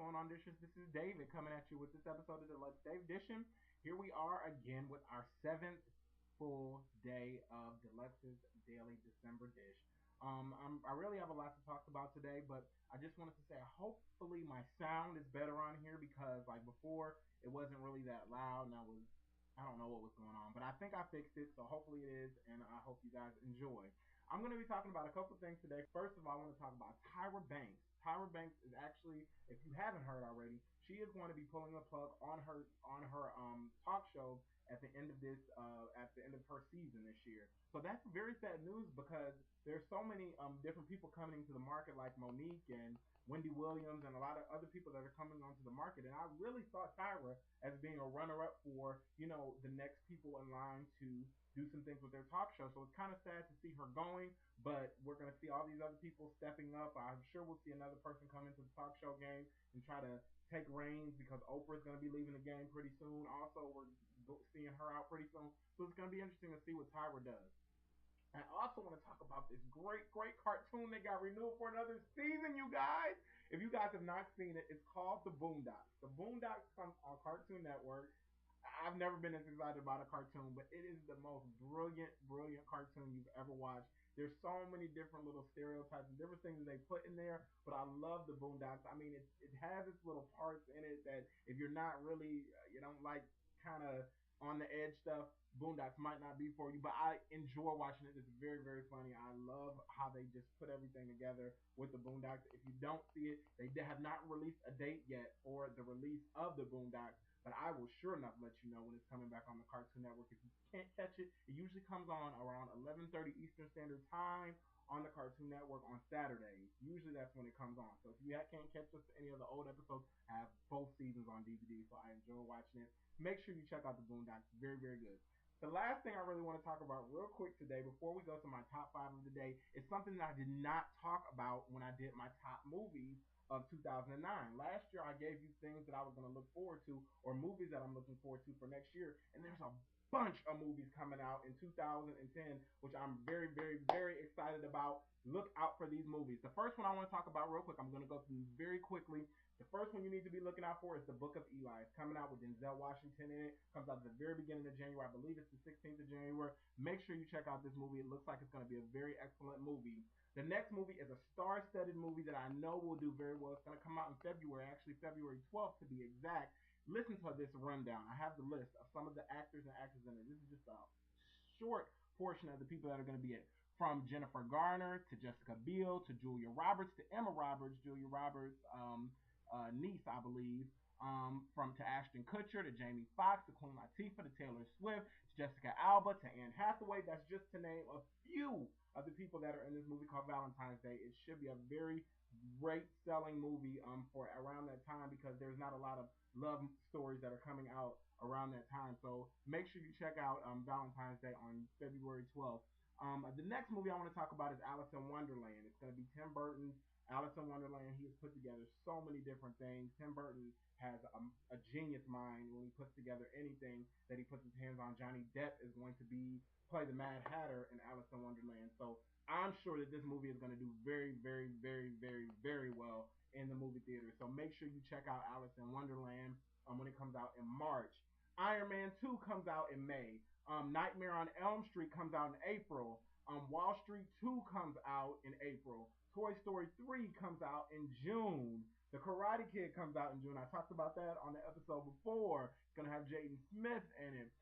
going on, Dishes? This is David coming at you with this episode of Deluxe Dave Dishin. Here we are again with our seventh full day of Deluxe's Daily December Dish. I really have a lot to talk about today, but I just wanted to say hopefully my sound is better on here because like before it wasn't really that loud and I don't know what was going on, but I think I fixed it, so hopefully it is, and I hope you guys enjoy. I'm going to be talking about a couple of things today. First of all, I want to talk about Tyra Banks. Tyra Banks is actually, if you haven't heard already, she is going to be pulling a plug on her talk show at the end of her season this year. So that's very sad news because there's so many different people coming into the market like Monique and Wendy Williams and a lot of other people that are coming onto the market. And I really saw Tyra as being a runner-up for the next people in line to do some things with their talk show. So it's kind of sad to see her going, but we're going to see all these other people stepping up. I'm sure we'll see another person come into the talk show game and try to take reins because Oprah's going to be leaving the game pretty soon. Also, we're seeing her out pretty soon. So it's going to be interesting to see what Tyra does. I also want to talk about this great cartoon that got renewed for another season, you guys. If you guys have not seen it, it's called The Boondocks. The Boondocks comes on Cartoon Network. I've never been as excited about a cartoon, but it is the most brilliant cartoon you've ever watched. There's so many different little stereotypes and different things that they put in there, but I love the Boondocks. I mean, it has its little parts in it that if you're not really, you don't like kind of on the edge stuff, Boondocks might not be for you, but I enjoy watching it. It's very funny. I love how they just put everything together with the Boondocks. If you don't see it, they have not released a date yet for the release of the Boondocks, but I will sure enough let you know when it's coming back on the Cartoon Network. If you can't catch it, it usually comes on around 11:30 Eastern Standard Time on the Cartoon Network on Saturdays. Usually that's when it comes on. So if you can't catch us any of the old episodes, I have both seasons on DVD, so I enjoy watching it. Make sure you check out the Boondocks. Very good. The last thing I really want to talk about real quick today before we go to my top 5 of the day is something that I did not talk about when I did my top movies of 2009. Last year I gave you things that I was going to look forward to or movies that I'm looking forward to for next year, and there's a bunch of movies coming out in 2010 which I'm very excited about. Look out for these movies. The first one I want to talk about real quick, I'm going to go through very quickly. The first one you need to be looking out for is The Book of Eli. It's coming out with Denzel Washington in it. Comes out at the very beginning of January. I believe it's the 16th of January. Make sure you check out this movie. It looks like it's going to be a very excellent movie. The next movie is a star-studded movie that I know will do very well. It's going to come out in February, actually February 12th to be exact. Listen to this rundown. I have the list of some of the actors and actresses in it. This is just a short portion of the people that are going to be in it. From Jennifer Garner to Jessica Biel to Julia Roberts to Emma Roberts, Julia Roberts' niece, I believe. From to Ashton Kutcher to Jamie Foxx to Queen Latifah to Taylor Swift to Jessica Alba to Anne Hathaway. That's just to name a few of the people that are in this movie called Valentine's Day. It should be a very great selling movie for around that time because there's not a lot of love stories that are coming out around that time. So make sure you check out Valentine's Day on February 12th. The next movie I want to talk about is Alice in Wonderland. It's going to be Tim Burton's Alice in Wonderland. He has put together so many different things. Tim Burton has a genius mind when he puts together anything that he puts his hands on. Johnny Depp is going to play the Mad Hatter in Alice in Wonderland. So I'm sure that this movie is going to do very well in the movie theater. So make sure you check out Alice in Wonderland when it comes out in March. Iron Man 2 comes out in May. Nightmare on Elm Street comes out in April. Wall Street 2 comes out in April. Toy Story 3 comes out in June. The Karate Kid comes out in June. I talked about that on the episode before. It's going to have Jaden Smith in it.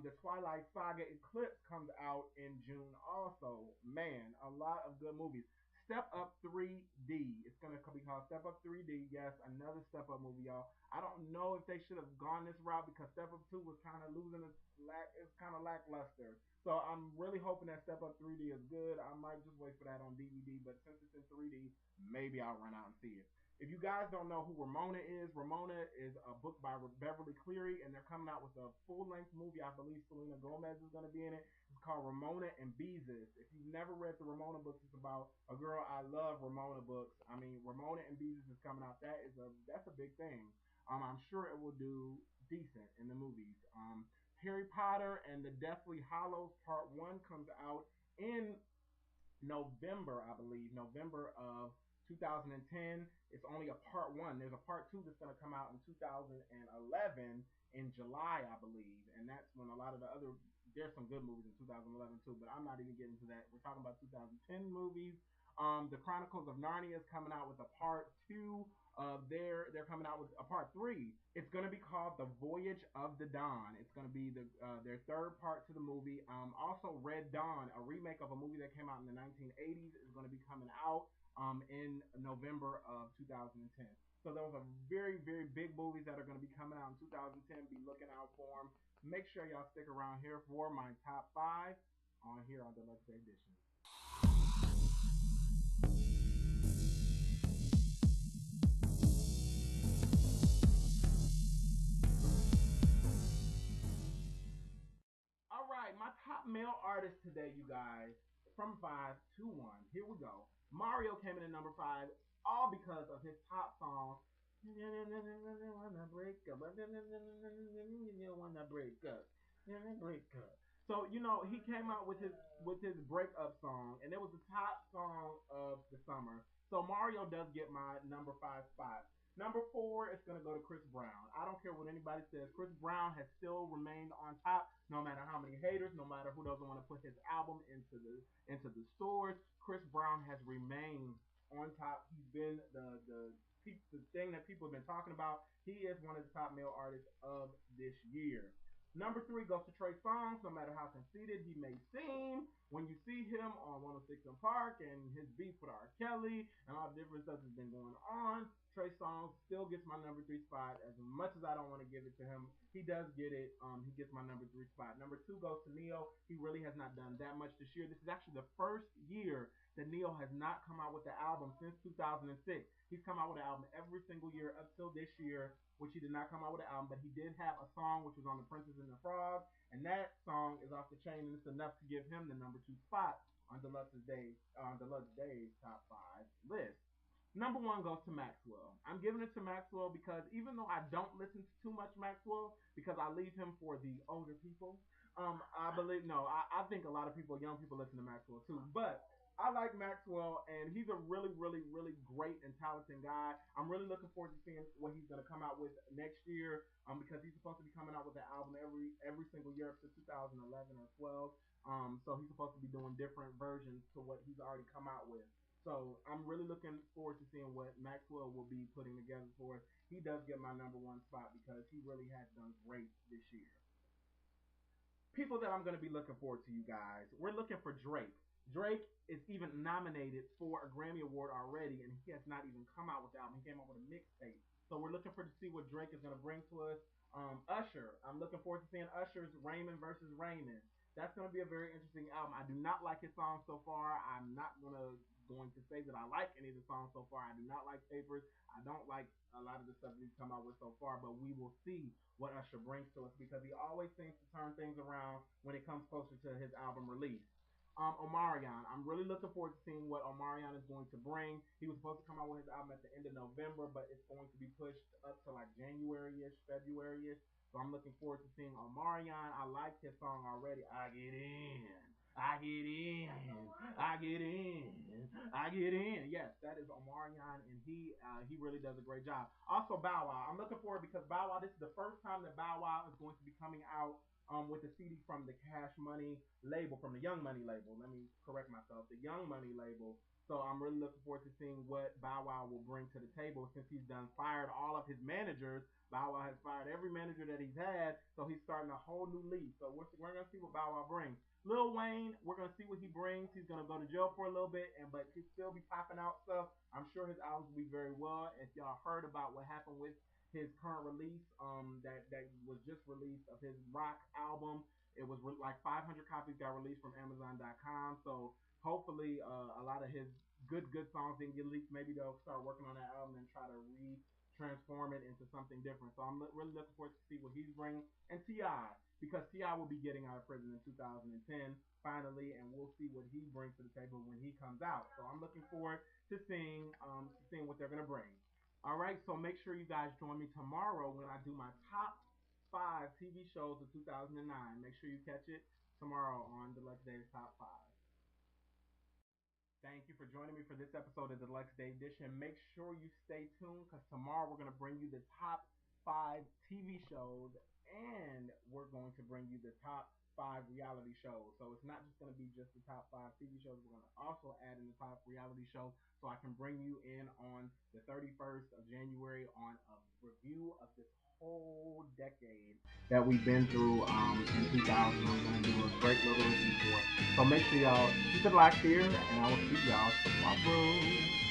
The Twilight Saga Eclipse comes out in June also. Man, a lot of good movies. Step Up 3D. It's going to be called Step Up 3D. Yes, another Step Up movie, y'all. I don't know if they should have gone this route because Step Up 2 was kind of losing it's kind of lackluster. So I'm really hoping that Step Up 3D is good. I might just wait for that on DVD, but since it's in 3D, maybe I'll run out and see it. If you guys don't know who Ramona is a book by Beverly Cleary, and they're coming out with a full-length movie. I believe Selena Gomez is going to be in it. It's called Ramona and Beezus. If you've never read the Ramona books, it's about a girl. I love Ramona books. I mean, Ramona and Beezus is coming out. That's a big thing. I'm sure it will do decent in the movies. Harry Potter and the Deathly Hallows Part 1 comes out in November, I believe, November of 2010. It's only a part one. There's a part two that's going to come out in 2011 in July, I believe, and that's when a lot of the other there's some good movies in 2011 too, but I'm not even getting to that. We're talking about 2010 movies. The Chronicles of Narnia is coming out with a part two. They're coming out with a part three. It's gonna be called The Voyage of the Dawn. It's gonna be their third part to the movie. Also Red Dawn, a remake of a movie that came out in the 1980s, is gonna be coming out in November of 2010. So those are very very big movies that are gonna be coming out in 2010. Be looking out for them. Make sure y'all stick around here for my top five on here on Deluxe Day Edition. All right, my top male artist today, you guys, from five to one. Here we go. Mario came in at number five, all because of his top song. Wanna break up? Wanna break up? Break up. So he came out with his breakup song, and it was the top song of the summer. So Mario does get my number five spot. Number four is going to go to Chris Brown. I don't care what anybody says. Chris Brown has still remained on top, no matter how many haters, no matter who doesn't want to put his album into the stores. Chris Brown has remained on top. He's been the thing that people have been talking about. He is one of the top male artists of this year. Number three goes to Trey Songz. No matter how conceited he may seem, when you see him on 106 in Park and his beef with R. Kelly and all the different stuff that's been going on, Trey Songz still gets my number three spot. As much as I don't want to give it to him, he does get it. He gets my number three spot. Number two goes to Neo. He really has not done that much this year. This is actually the first year that Neo has not come out with the album since 2006. He's come out with an album every single year up till this year, which he did not come out with an album, but he did have a song which was on The Princess and the Frog, and that song is off the chain, and it's enough to give him the number two spot on Deluxe Day's top five list. Number one goes to Maxwell. I'm giving it to Maxwell because even though I don't listen to too much Maxwell, because I leave him for the older people, I believe no, I think a lot of people, young people, listen to Maxwell too. But I like Maxwell, and he's a really, really, really great and talented guy. I'm really looking forward to seeing what he's gonna come out with next year. Because he's supposed to be coming out with an album every single year up to 2011 or 12. So he's supposed to be doing different versions to what he's already come out with. So I'm really looking forward to seeing what Maxwell will be putting together for us. He does get my number one spot because he really has done great this year. People that I'm going to be looking forward to, you guys. We're looking for Drake. Drake is even nominated for a Grammy Award already, and he has not even come out with the album. He came out with a mixtape. So we're looking for to see what Drake is going to bring to us. Usher. I'm looking forward to seeing Usher's Raymond versus Raymond. That's going to be a very interesting album. I do not like his songs so far. I'm not going to say that I like any of the songs so far. I do not like Papers. I don't like a lot of the stuff that he's come out with so far, but we will see what Usher brings to us because he always seems to turn things around when it comes closer to his album release. Omarion. I'm really looking forward to seeing what Omarion is going to bring. He was supposed to come out with his album at the end of November, but it's going to be pushed up to like January-ish, February-ish. So I'm looking forward to seeing Omarion. I like his song already. I get in. I get in. I get in. I get in. Yes, that is Omarion, and he really does a great job. Also Bow Wow. I'm looking forward because Bow Wow. This is the first time that Bow Wow is going to be coming out with a CD from the Cash Money label, from the Young Money label. Let me correct myself, the Young Money label. So I'm really looking forward to seeing what Bow Wow will bring to the table since he's done fired all of his managers. Bow Wow has fired every manager that he's had, so he's starting a whole new leaf. So we're gonna see what Bow Wow brings. Lil Wayne, we're gonna see what he brings. He's gonna go to jail for a little bit, but he'll still be popping out stuff. I'm sure his albums will be very well. If y'all heard about what happened with his current release, that was just released of his rock album. It was like 500 copies got released from Amazon.com. So hopefully, a lot of his good songs didn't get leaked. Maybe they'll start working on that album and try to transform it into something different. So I'm really looking forward to see what he's bringing. And Ti, because Ti will be getting out of prison in 2010 finally, and we'll see what he brings to the table when he comes out. So I'm looking forward to seeing what they're gonna bring. All right, so make sure you guys join me tomorrow when I do my top five TV shows of 2009. Make sure you catch it tomorrow on Deluxe Day's Top 5. Thank you for joining me for this episode of Deluxe Day Dishin. Make sure you stay tuned because tomorrow we're going to bring you the top five TV shows and we're going to bring you the top five reality shows. So it's not just going to be just the top five TV shows. We're going to also add in the top reality show so I can bring you in on the 31st of January on a review of this whole decade that we've been through in 2000. I'm going to do a great little review for it. So make sure y'all keep it locked here, and I will see y'all tomorrow.